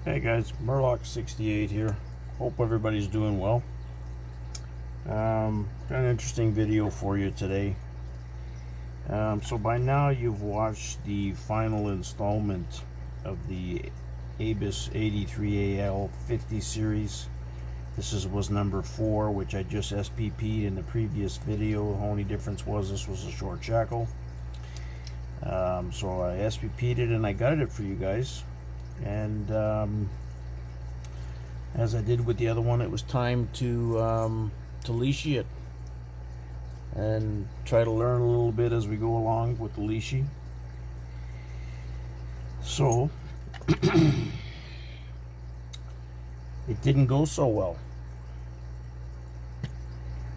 Hey guys, MUR-LOCK 68 here. Hope everybody's doing well. Got an interesting video for you today. So by now you've watched the final installment of the ABIS 83AL 50 series. This was number 4, which I just SPP'd in the previous video. The only difference was this was a short shackle. So I SPP'd it and I gutted it for you guys. And as I did with the other one, it was time to Lishi it and try to learn a little bit as we go along with the Lishi. So it didn't go so well.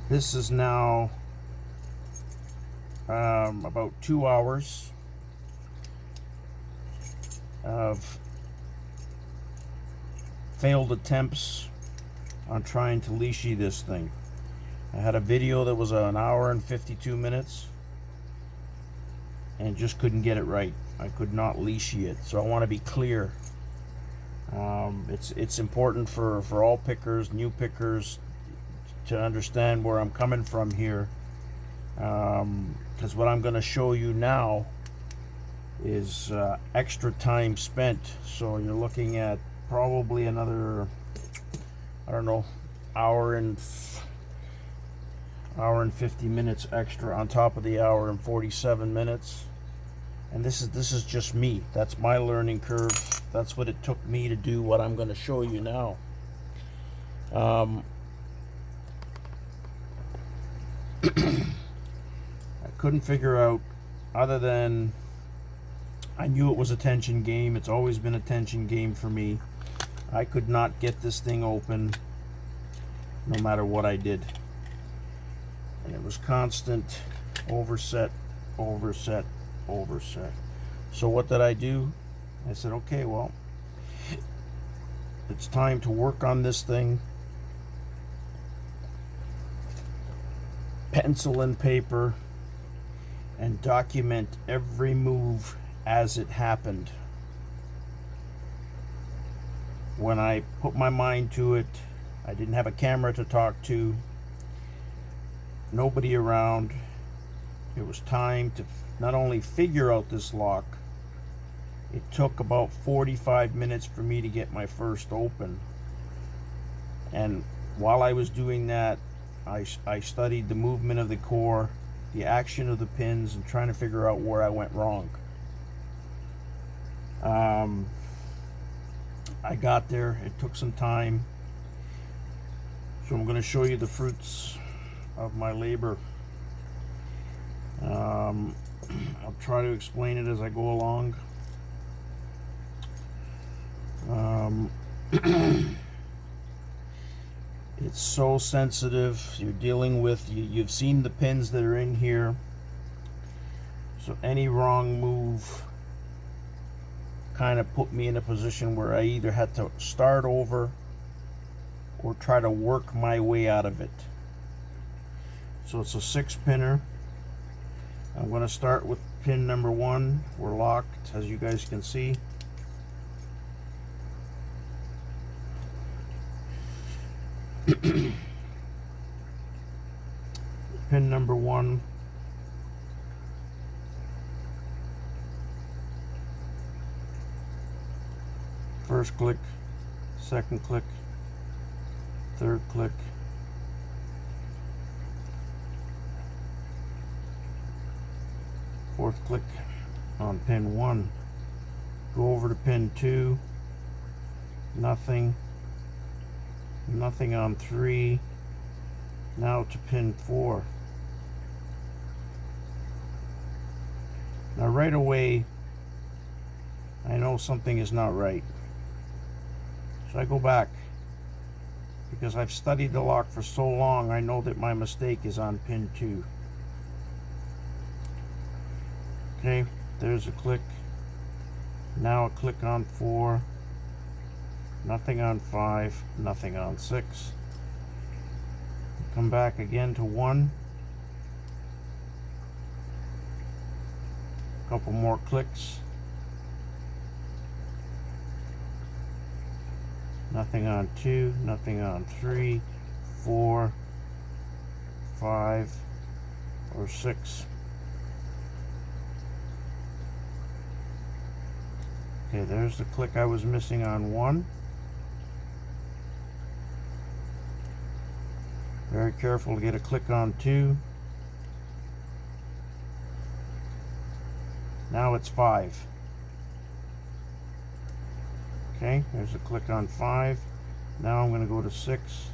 This is now about 2 hours of failed attempts on trying to Lishi this thing. I had a video that was an hour and 52 minutes and just couldn't get it right. I could not Lishi it. So I want to be clear. It's important for all pickers, new pickers, to understand where I'm coming from here. Because what I'm going to show you now is extra time spent. So you're looking at probably another, I don't know, hour and 50 minutes extra on top of the hour and 47 minutes. And this is just me. That's my learning curve. That's what it took me to do what I'm going to show you now. I couldn't figure out, other than I knew it was a tension game. It's always been a tension game for me. I could not get this thing open no matter what I did. And it was constant overset, overset, overset. So what did I do? I said, okay, well, it's time to work on this thing. Pencil and paper, and document every move as it happened. When I put my mind to it, I didn't have a camera to talk to, nobody around. It was time to not only figure out this lock, it took about 45 minutes for me to get my first open. And while I was doing that, I studied the movement of the core, the action of the pins, and trying to figure out where I went wrong. I got there. It took some time. So I'm going to show you the fruits of my labor. I'll try to explain it as I go along. It's so sensitive. You're dealing with, you've seen the pins that are in here. So any wrong move kind of put me in a position where I either had to start over or try to work my way out of it. So it's a 6-pinner. I'm going to start with pin number 1. We're locked, as you guys can see. Pin number 1. First click, second click, third click, fourth click on pin 1. Go over to pin 2. Nothing. Nothing on 3. Now to pin 4. Now right away, I know something is not right. So I go back, because I've studied the lock for so long. I know that my mistake is on pin 2. Okay, there's a click. Now a click on 4. Nothing on 5. Nothing on 6. Come back again to 1. Couple more clicks. Nothing on 2, nothing on 3, 4, 5, or 6. Okay, there's the click I was missing on 1. Very careful to get a click on 2. Now it's 5. Okay, there's a click on 5. Now I'm going to go to 6.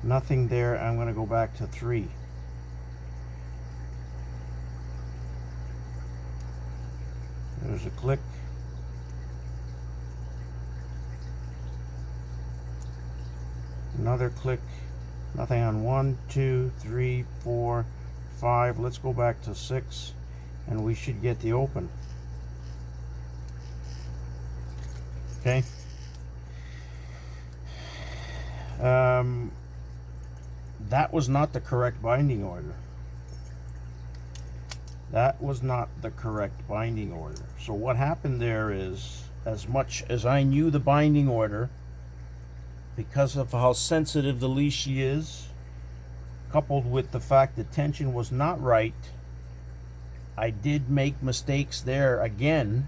Nothing there. I'm going to go back to 3. There's a click. Another click. Nothing on 1, 2, 3, 4, 5. Let's go back to 6 and we should get the open. Okay. That was not the correct binding order. That was not the correct binding order. So what happened there is, as much as I knew the binding order, because of how sensitive the Lishi is, coupled with the fact the tension was not right, I did make mistakes there again.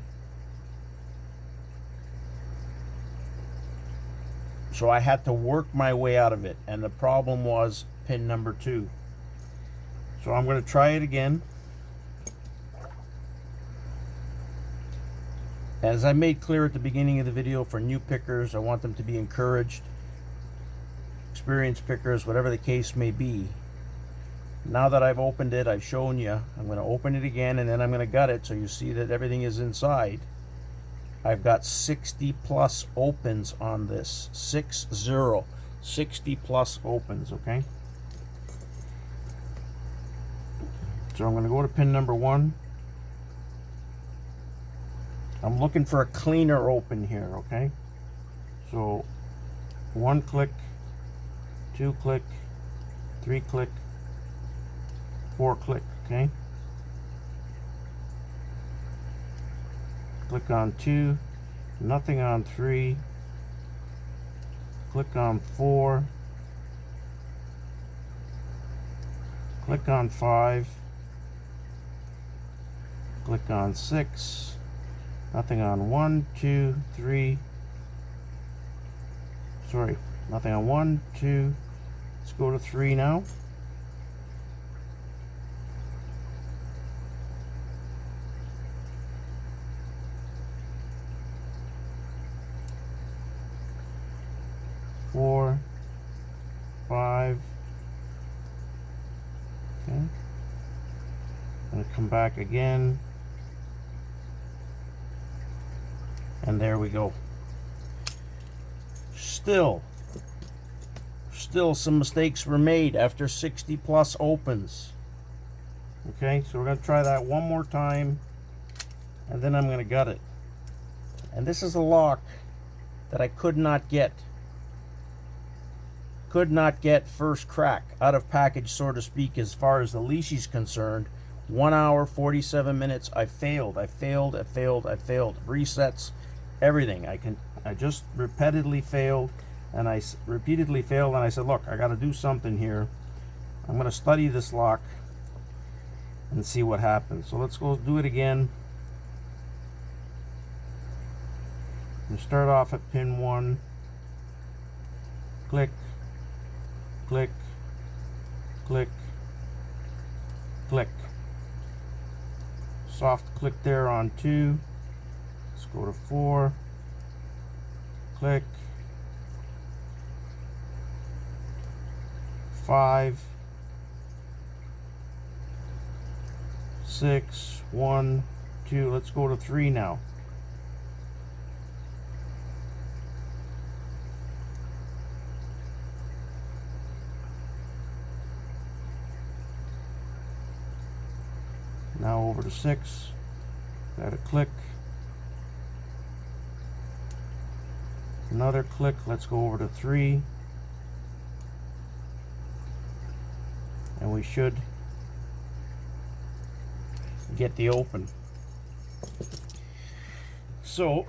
So I had to work my way out of it, and the problem was pin number 2. So I'm going to try it again. As I made clear at the beginning of the video, for new pickers, I want them to be encouraged. Experienced pickers, whatever the case may be. Now that I've opened it, I've shown you, I'm going to open it again and then I'm going to gut it so you see that everything is inside. I've got 60 plus opens on this. 60 plus opens, okay? So I'm going to go to pin number 1. I'm looking for a cleaner open here, okay? So 1 click, 2 click, 3 click, 4 click, okay? Click on 2, nothing on 3, click on 4, click on 5, click on 6, nothing on 1, 2, 3, sorry, nothing on 1, 2, let's go to 3 now. Four, 5. Okay. I'm going to come back again. And there we go. Still some mistakes were made after 60 plus opens. Okay, so we're going to try that one more time. And then I'm going to gut it. And this is a lock that I could not get. Could not get first crack, out of package, so to speak, as far as the Lishi's concerned. 1 hour, 47 minutes. I failed. Resets, everything. I just repeatedly failed, and I said, look, I got to do something here. I'm going to study this lock and see what happens. So let's go do it again. We start off at pin 1. Click. Click, click, click. Soft click there on 2. Let's go to 4. Click. 5. 6. 1, 2. Let's go to 3 now. Now over to 6, got a click, another click, let's go over to 3, and we should get the open. So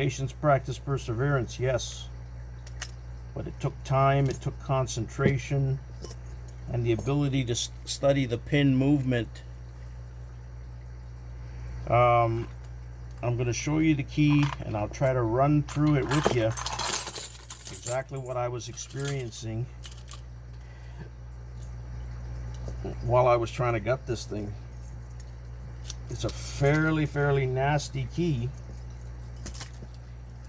Patience, practice, perseverance, yes. But it took time, it took concentration, and the ability to study the pin movement. I'm going to show you the key, and I'll try to run through it with you, exactly what I was experiencing while I was trying to gut this thing. It's a fairly nasty key,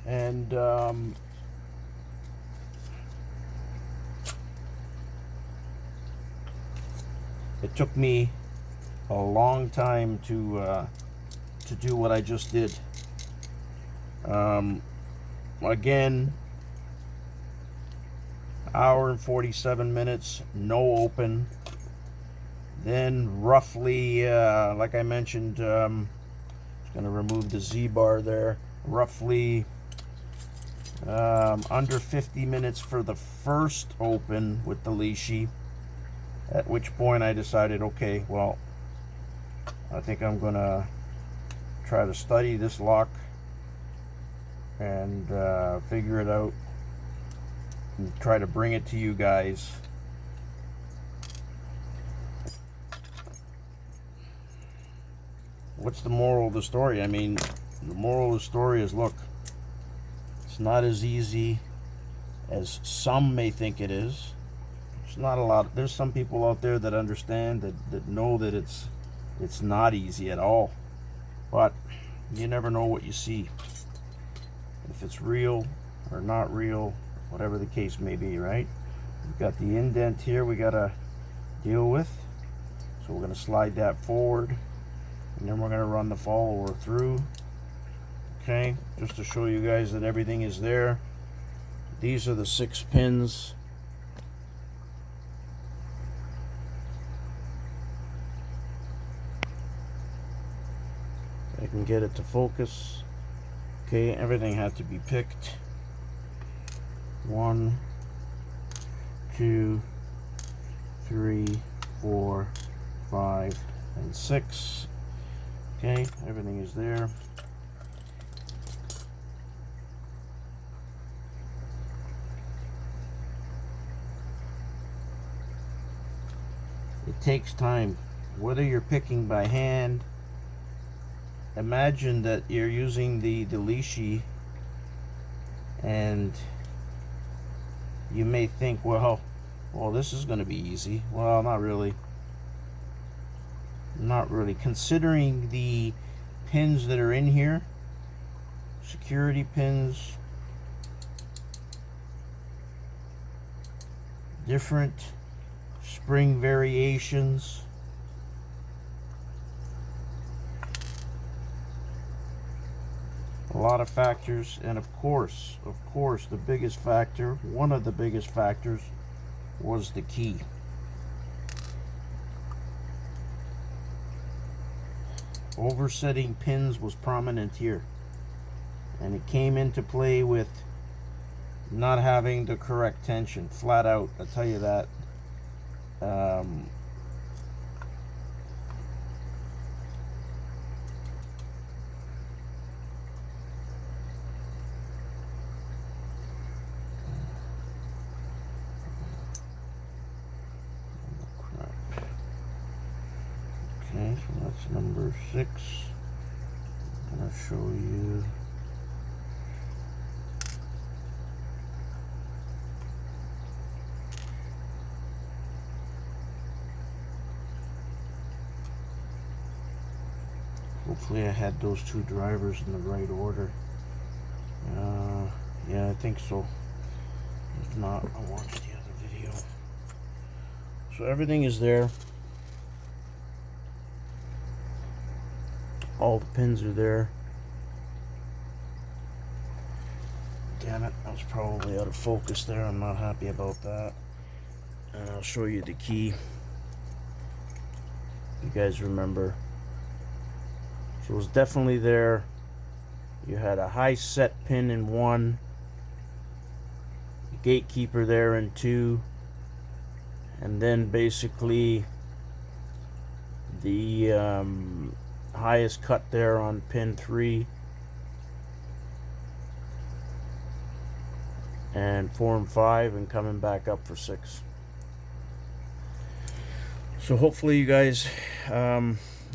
and it took me a long time to do what I just did. Again, hour and 47 minutes, no open. Then roughly, like I mentioned, just going to remove the Z bar there. Roughly under 50 minutes for the first open with the Lishi. At which point I decided, okay, well, I think I'm going to try to study this lock and figure it out and try to bring it to you guys. What's the moral of the story? I mean, the moral of the story is, look, it's not as easy as some may think it is. It's not a lot. There's some people out there that understand, that know that it's not easy at all. But you never know what you see. If it's real or not real, whatever the case may be, right? We've got the indent here we gotta deal with. So we're gonna slide that forward, and then we're gonna run the follower through. Okay, just to show you guys that everything is there. These are the 6 pins. I can get it to focus. Okay, everything had to be picked. 1, 2, 3, 4, 5, and 6. Okay, everything is there. It takes time, whether you're picking by hand. Imagine that you're using the Lishi, and you may think, well, this is going to be easy. Well, not really. Not really. Considering the pins that are in here, security pins, different spring variations. A lot of factors, and of course, the biggest factor, one of the biggest factors, was the key. Oversetting pins was prominent here, and it came into play with not having the correct tension, flat out, I'll tell you that. Okay, so that's number 6. I'm going to show you. Hopefully I had those 2 drivers in the right order. Yeah, I think so. If not, I'll watch the other video. So everything is there. All the pins are there. Damn it, I was probably out of focus there. I'm not happy about that. And I'll show you the key. You guys remember. So it was definitely there. You had a high set pin in 1, gatekeeper there in 2, and then basically the highest cut there on pin 3, and form 5 and coming back up for 6. So hopefully you guys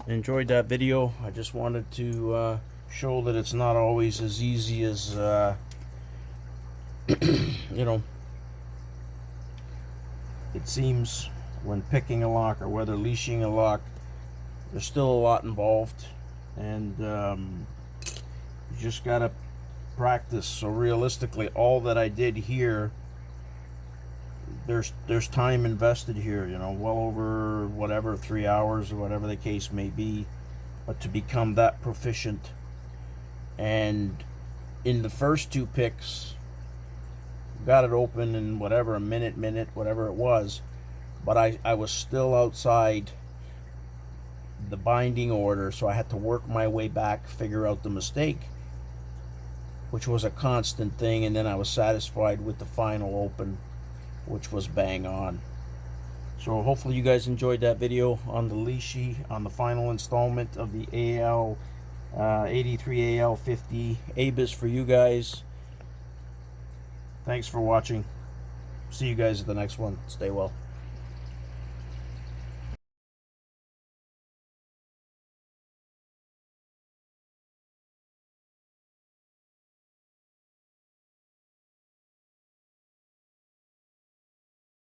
enjoyed that video. I just wanted to show that it's not always as easy as you know, it seems when picking a lock or whether leashing a lock. There's still a lot involved, and you just gotta practice. So realistically, all that I did here, there's time invested here, you know, well over whatever 3 hours or whatever the case may be, but to become that proficient. And in the first 2 picks, got it open in whatever, a minute, whatever it was, but I was still outside the binding order, so I had to work my way back, figure out the mistake, which was a constant thing, and then I was satisfied with the final open, which was bang on. So hopefully you guys enjoyed that video on the Lishi, on the final installment of the AL 83 AL 50 ABIS for you guys. Thanks for watching. See you guys at the next one. Stay well.